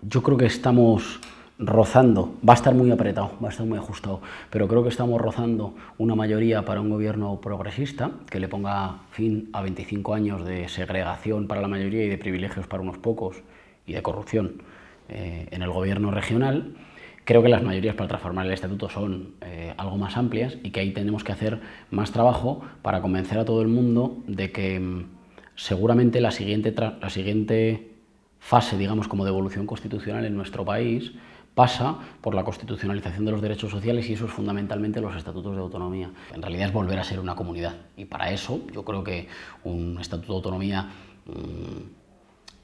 Yo creo que estamos rozando, va a estar muy apretado, va a estar muy ajustado, pero creo que estamos rozando una mayoría para un gobierno progresista que le ponga fin a 25 años de segregación para la mayoría y de privilegios para unos pocos y de corrupción en el gobierno regional. Creo que las mayorías para transformar el estatuto son algo más amplias y que ahí tenemos que hacer más trabajo para convencer a todo el mundo de que seguramente la siguiente fase, digamos, como de evolución constitucional en nuestro país pasa por la constitucionalización de los derechos sociales, y eso es fundamentalmente los estatutos de autonomía. En realidad es volver a ser una comunidad, y para eso yo creo que un estatuto de autonomía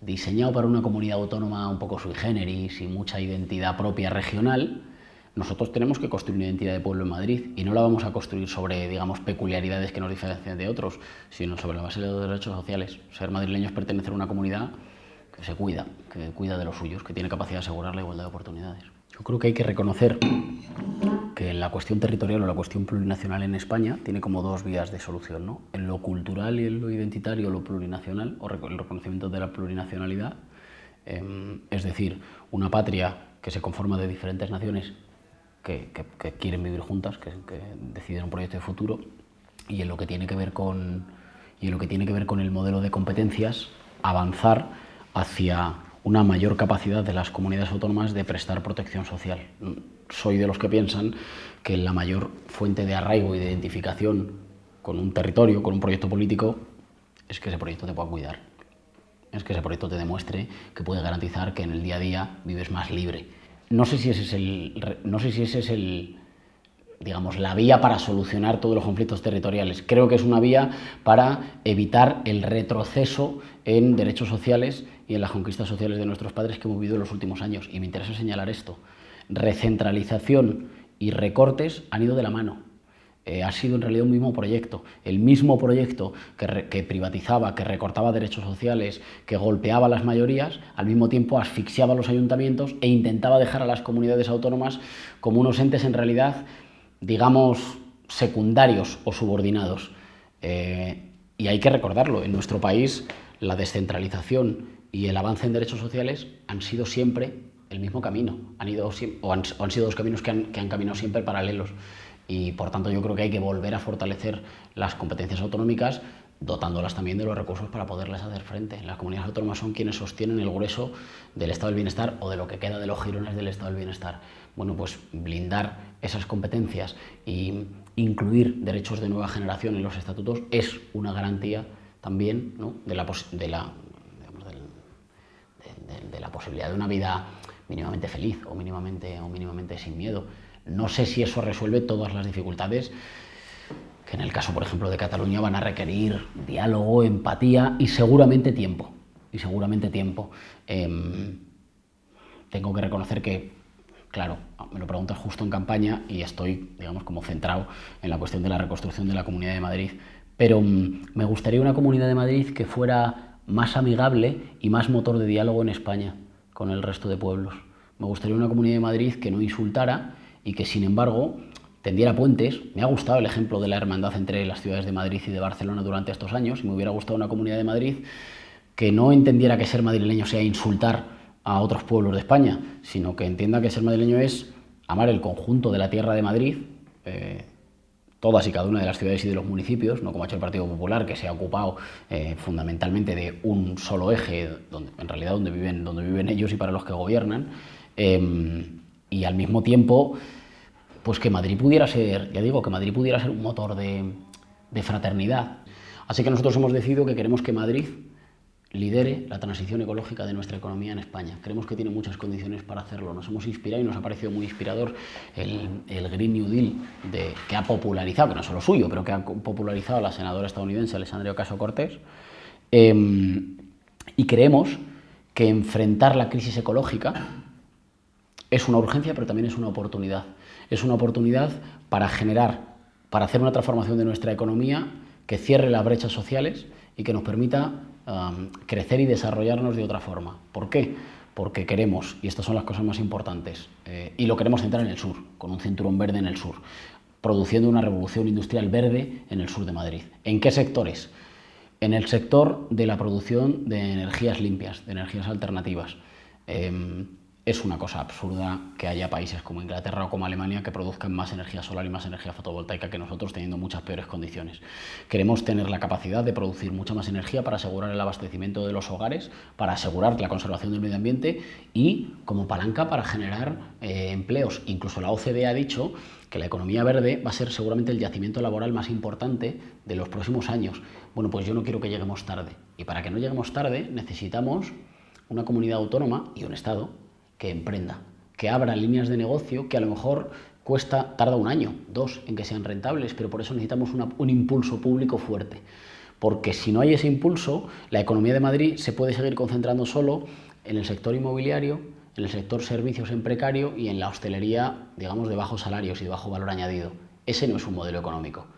diseñado para una comunidad autónoma un poco sui generis y mucha identidad propia regional, nosotros tenemos que construir una identidad de pueblo en Madrid, y no la vamos a construir sobre, digamos, peculiaridades que nos diferencian de otros, sino sobre la base de los derechos sociales. Ser madrileño es pertenecer a una comunidad que cuida de los suyos, que tiene capacidad de asegurar la igualdad de oportunidades. Yo creo que hay que reconocer que la cuestión territorial o la cuestión plurinacional en España tiene como dos vías de solución, ¿no? En lo cultural y en lo identitario, lo plurinacional, o el reconocimiento de la plurinacionalidad, es decir, una patria que se conforma de diferentes naciones que quieren vivir juntas, que deciden un proyecto de futuro, y en lo que tiene que ver con el modelo de competencias, avanzar hacia una mayor capacidad de las comunidades autónomas de prestar protección social. Soy de los que piensan que la mayor fuente de arraigo y de identificación con un territorio, con un proyecto político, es que ese proyecto te pueda cuidar. Es que ese proyecto te demuestre que puede garantizar que en el día a día vives más libre. No sé si ese es digamos, la vía para solucionar todos los conflictos territoriales. Creo que es una vía para evitar el retroceso en derechos sociales y en las conquistas sociales de nuestros padres que hemos vivido en los últimos años. Y me interesa señalar esto. Recentralización y recortes han ido de la mano. Ha sido en realidad un mismo proyecto, el mismo proyecto que privatizaba, que recortaba derechos sociales, que golpeaba a las mayorías, al mismo tiempo asfixiaba a los ayuntamientos e intentaba dejar a las comunidades autónomas como unos entes en realidad, digamos, secundarios o subordinados. Y hay que recordarlo, en nuestro país la descentralización y el avance en derechos sociales han sido siempre el mismo camino, han sido dos caminos que han caminado siempre paralelos. Y por tanto yo creo que hay que volver a fortalecer las competencias autonómicas, dotándolas también de los recursos para poderles hacer frente. Las comunidades autónomas son quienes sostienen el grueso del estado del bienestar, o de lo que queda de los jirones del estado del bienestar. Bueno, pues blindar esas competencias e incluir derechos de nueva generación en los estatutos es una garantía también, ¿no?, de la posibilidad de una vida mínimamente feliz o mínimamente sin miedo. No sé si eso resuelve todas las dificultades que en el caso, por ejemplo, de Cataluña van a requerir diálogo, empatía y seguramente tiempo. Tengo que reconocer que, claro, me lo preguntas justo en campaña y estoy, digamos, como centrado en la cuestión de la reconstrucción de la Comunidad de Madrid, pero me gustaría una Comunidad de Madrid que fuera más amigable y más motor de diálogo en España con el resto de pueblos. Me gustaría una Comunidad de Madrid que no insultara y que, sin embargo, tendiera puentes. Me ha gustado el ejemplo de la hermandad entre las ciudades de Madrid y de Barcelona durante estos años, y me hubiera gustado una Comunidad de Madrid que no entendiera que ser madrileño sea insultar a otros pueblos de España, sino que entienda que ser madrileño es amar el conjunto de la tierra de Madrid, todas y cada una de las ciudades y de los municipios, no como ha hecho el Partido Popular, que se ha ocupado fundamentalmente de un solo eje, en realidad donde viven ellos y para los que gobiernan, y al mismo tiempo, pues que Madrid pudiera ser, ya digo, que Madrid pudiera ser un motor de fraternidad. Así que nosotros hemos decidido que queremos que Madrid lidere la transición ecológica de nuestra economía en España. Creemos que tiene muchas condiciones para hacerlo. Nos hemos inspirado y nos ha parecido muy inspirador el Green New Deal que ha popularizado, que no es solo suyo, pero que ha popularizado la senadora estadounidense Alexandria Ocasio-Cortez. Y creemos que enfrentar la crisis ecológica es una urgencia, pero también es una oportunidad. Es una oportunidad para hacer una transformación de nuestra economía que cierre las brechas sociales y que nos permita crecer y desarrollarnos de otra forma. ¿Por qué? Porque queremos, y estas son las cosas más importantes, y lo queremos centrar en el sur, con un cinturón verde en el sur, produciendo una revolución industrial verde en el sur de Madrid. ¿En qué sectores? En el sector de la producción de energías limpias, de energías alternativas. Es una cosa absurda que haya países como Inglaterra o como Alemania que produzcan más energía solar y más energía fotovoltaica que nosotros, teniendo muchas peores condiciones. Queremos tener la capacidad de producir mucha más energía para asegurar el abastecimiento de los hogares, para asegurar la conservación del medio ambiente y como palanca para generar empleos. Incluso la OCDE ha dicho que la economía verde va a ser seguramente el yacimiento laboral más importante de los próximos años. Bueno, pues yo no quiero que lleguemos tarde. Y para que no lleguemos tarde necesitamos una comunidad autónoma y un Estado que emprenda, que abra líneas de negocio que a lo mejor tarda 1 año, 2 en que sean rentables, pero por eso necesitamos un impulso público fuerte. Porque si no hay ese impulso, la economía de Madrid se puede seguir concentrando solo en el sector inmobiliario, en el sector servicios en precario y en la hostelería, digamos, de bajos salarios y de bajo valor añadido. Ese no es un modelo económico,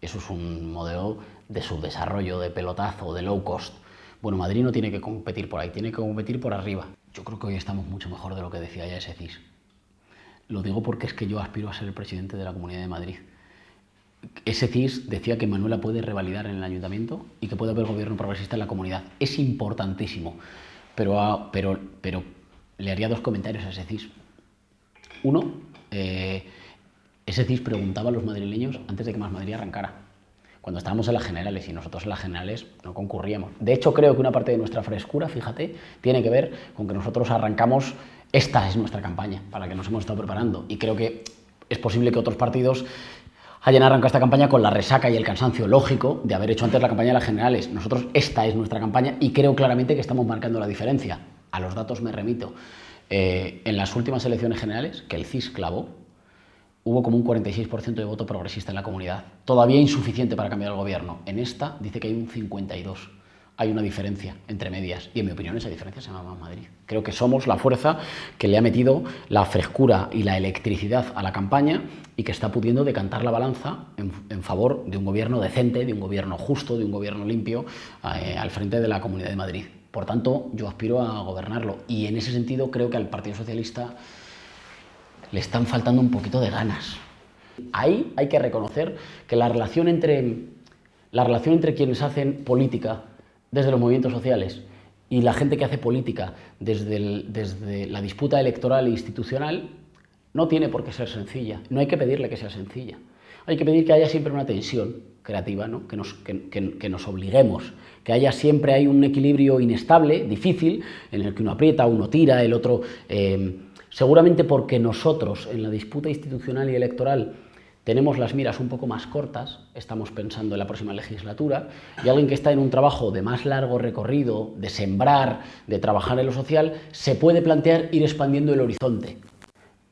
eso es un modelo de subdesarrollo, de pelotazo, de low cost. Bueno, Madrid no tiene que competir por ahí, tiene que competir por arriba. Yo creo que hoy estamos mucho mejor de lo que decía ya ese CIS. Lo digo porque es que yo aspiro a ser el presidente de la Comunidad de Madrid. Ese CIS decía que Manuela puede revalidar en el ayuntamiento y que puede haber gobierno progresista en la comunidad. Es importantísimo, pero le haría 2 comentarios a ese CIS. Uno, ese CIS preguntaba a los madrileños antes de que Más Madrid arrancara, cuando estábamos en las generales, y nosotros en las generales no concurríamos. De hecho, creo que una parte de nuestra frescura, fíjate, tiene que ver con que nosotros arrancamos, esta es nuestra campaña, para la que nos hemos estado preparando, y creo que es posible que otros partidos hayan arrancado esta campaña con la resaca y el cansancio lógico de haber hecho antes la campaña de las generales. Nosotros, esta es nuestra campaña, y creo claramente que estamos marcando la diferencia. A los datos me remito. En las últimas elecciones generales, que el CIS clavó, hubo como un 46% de voto progresista en la comunidad. Todavía insuficiente para cambiar el gobierno. En esta dice que hay un 52%. Hay una diferencia entre medias. Y en mi opinión esa diferencia se llama Más Madrid. Creo que somos la fuerza que le ha metido la frescura y la electricidad a la campaña y que está pudiendo decantar la balanza en favor de un gobierno decente, de un gobierno justo, de un gobierno limpio al frente de la Comunidad de Madrid. Por tanto, yo aspiro a gobernarlo. Y en ese sentido creo que al Partido Socialista le están faltando un poquito de ganas. Ahí hay que reconocer que la relación entre quienes hacen política desde los movimientos sociales y la gente que hace política desde la disputa electoral e institucional no tiene por qué ser sencilla. No hay que pedirle que sea sencilla. Hay que pedir que haya siempre una tensión creativa, ¿no? que nos obliguemos, que haya siempre hay un equilibrio inestable, difícil, en el que uno aprieta, uno tira, el otro... Seguramente porque nosotros en la disputa institucional y electoral tenemos las miras un poco más cortas, estamos pensando en la próxima legislatura, y alguien que está en un trabajo de más largo recorrido, de sembrar, de trabajar en lo social, se puede plantear ir expandiendo el horizonte.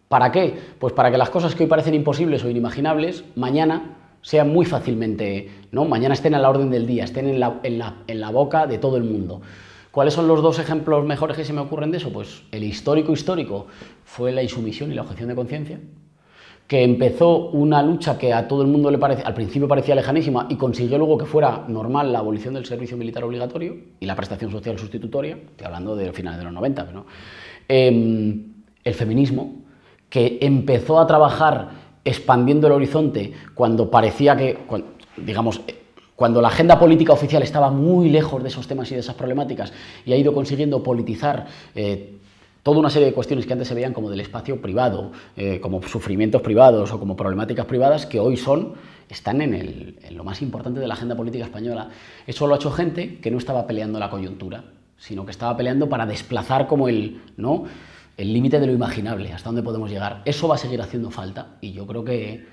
¿Para qué? Pues para que las cosas que hoy parecen imposibles o inimaginables, mañana sean muy fácilmente, ¿no? Mañana estén a la orden del día, estén en la boca de todo el mundo. ¿Cuáles son los 2 ejemplos mejores que se me ocurren de eso? Pues el histórico fue la insumisión y la objeción de conciencia, que empezó una lucha que a todo el mundo al principio parecía lejanísima y consiguió luego que fuera normal la abolición del servicio militar obligatorio y la prestación social sustitutoria, estoy hablando de finales de los 90, ¿no? El feminismo, que empezó a trabajar expandiendo el horizonte cuando parecía que, cuando la agenda política oficial estaba muy lejos de esos temas y de esas problemáticas y ha ido consiguiendo politizar toda una serie de cuestiones que antes se veían como del espacio privado, como sufrimientos privados o como problemáticas privadas que hoy están en lo más importante de la agenda política española. Eso lo ha hecho gente que no estaba peleando la coyuntura, sino que estaba peleando para desplazar como el límite de lo imaginable, hasta dónde podemos llegar. Eso va a seguir haciendo falta y yo creo que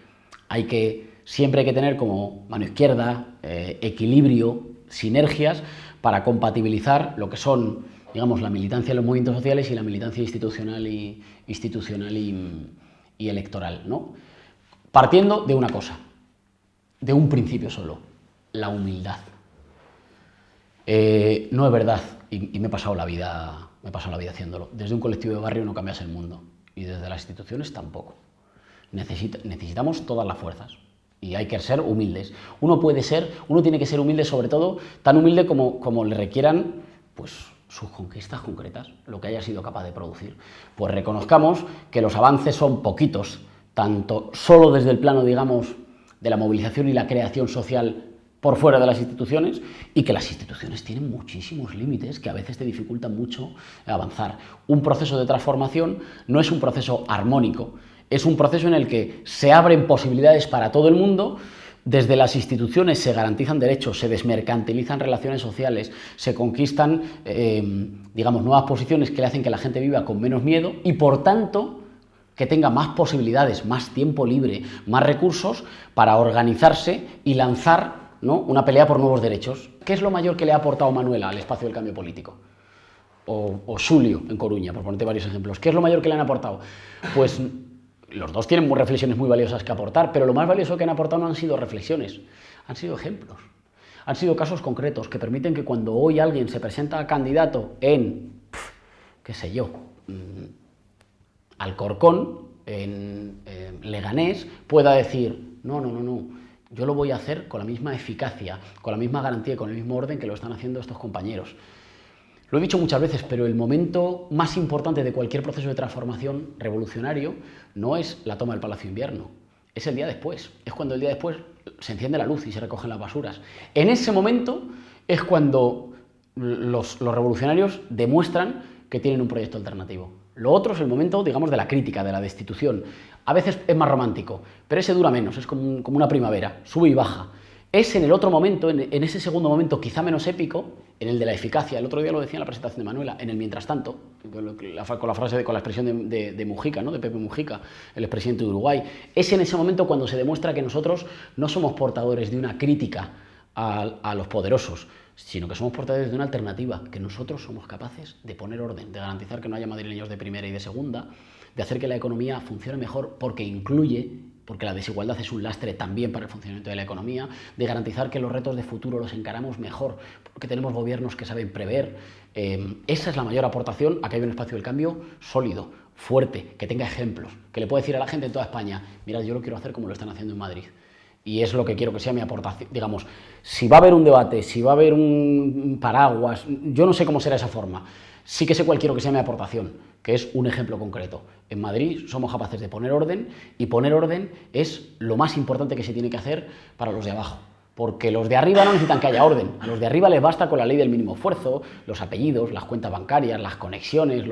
siempre hay que tener como mano izquierda, equilibrio, sinergias para compatibilizar lo que son, digamos, la militancia en los movimientos sociales y la militancia institucional y electoral, ¿no? Partiendo de una cosa, de un principio solo, la humildad. No es verdad, y me he pasado la vida haciéndolo. Desde un colectivo de barrio no cambias el mundo, y desde las instituciones tampoco. Necesitamos todas las fuerzas. Y hay que ser humildes. Uno tiene que ser humilde, sobre todo, tan humilde como le requieran, pues, sus conquistas concretas, lo que haya sido capaz de producir. Pues reconozcamos que los avances son poquitos, tanto solo desde el plano, digamos, de la movilización y la creación social por fuera de las instituciones y que las instituciones tienen muchísimos límites que a veces te dificultan mucho avanzar. Un proceso de transformación no es un proceso armónico, es un proceso en el que se abren posibilidades para todo el mundo. Desde las instituciones se garantizan derechos, se desmercantilizan relaciones sociales, se conquistan, digamos, nuevas posiciones que le hacen que la gente viva con menos miedo y, por tanto, que tenga más posibilidades, más tiempo libre, más recursos para organizarse y lanzar, ¿no?, una pelea por nuevos derechos. ¿Qué es lo mayor que le ha aportado Manuela al espacio del cambio político? O Xulio, en Coruña, por ponerte varios ejemplos. ¿Qué es lo mayor que le han aportado? Pues los dos tienen reflexiones muy valiosas que aportar, pero lo más valioso que han aportado no han sido reflexiones, han sido ejemplos. Han sido casos concretos que permiten que cuando hoy alguien se presenta a candidato en, qué sé yo, Alcorcón, en Leganés, pueda decir, no, yo lo voy a hacer con la misma eficacia, con la misma garantía y con el mismo orden que lo están haciendo estos compañeros. Lo he dicho muchas veces, pero el momento más importante de cualquier proceso de transformación revolucionario no es la toma del Palacio de Invierno, es el día después. Es cuando el día después se enciende la luz y se recogen las basuras. En ese momento es cuando los revolucionarios demuestran que tienen un proyecto alternativo. Lo otro es el momento, digamos, de la crítica, de la destitución. A veces es más romántico, pero ese dura menos, es como una primavera, sube y baja. Es en el otro momento, en ese segundo momento quizá menos épico, en el de la eficacia. El otro día lo decía en la presentación de Manuela, en el mientras tanto, con la expresión de Mujica, ¿no?, de Pepe Mujica, el expresidente de Uruguay. Es en ese momento cuando se demuestra que nosotros no somos portadores de una crítica a los poderosos, sino que somos portadores de una alternativa, que nosotros somos capaces de poner orden, de garantizar que no haya madrileños de primera y de segunda, de hacer que la economía funcione mejor porque incluye, porque la desigualdad es un lastre también para el funcionamiento de la economía, de garantizar que los retos de futuro los encaramos mejor, porque tenemos gobiernos que saben prever. Esa es la mayor aportación a que haya un espacio del cambio sólido, fuerte, que tenga ejemplos, que le pueda decir a la gente en toda España, mirad, yo lo quiero hacer como lo están haciendo en Madrid. Y es lo que quiero que sea mi aportación. Digamos, si va a haber un debate, si va a haber un paraguas, yo no sé cómo será esa forma. Sí que sé cuál quiero que sea mi aportación, que es un ejemplo concreto. En Madrid somos capaces de poner orden, y poner orden es lo más importante que se tiene que hacer para los de abajo. Porque los de arriba no necesitan que haya orden. A los de arriba les basta con la ley del mínimo esfuerzo, los apellidos, las cuentas bancarias, las conexiones.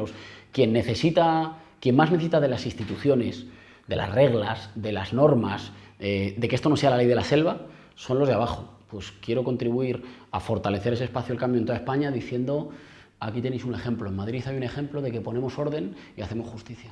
Quien más necesita de las instituciones, de las reglas, de las normas, de que esto no sea la ley de la selva, son los de abajo. Pues quiero contribuir a fortalecer ese espacio del cambio en toda España diciendo, aquí tenéis un ejemplo, en Madrid hay un ejemplo de que ponemos orden y hacemos justicia.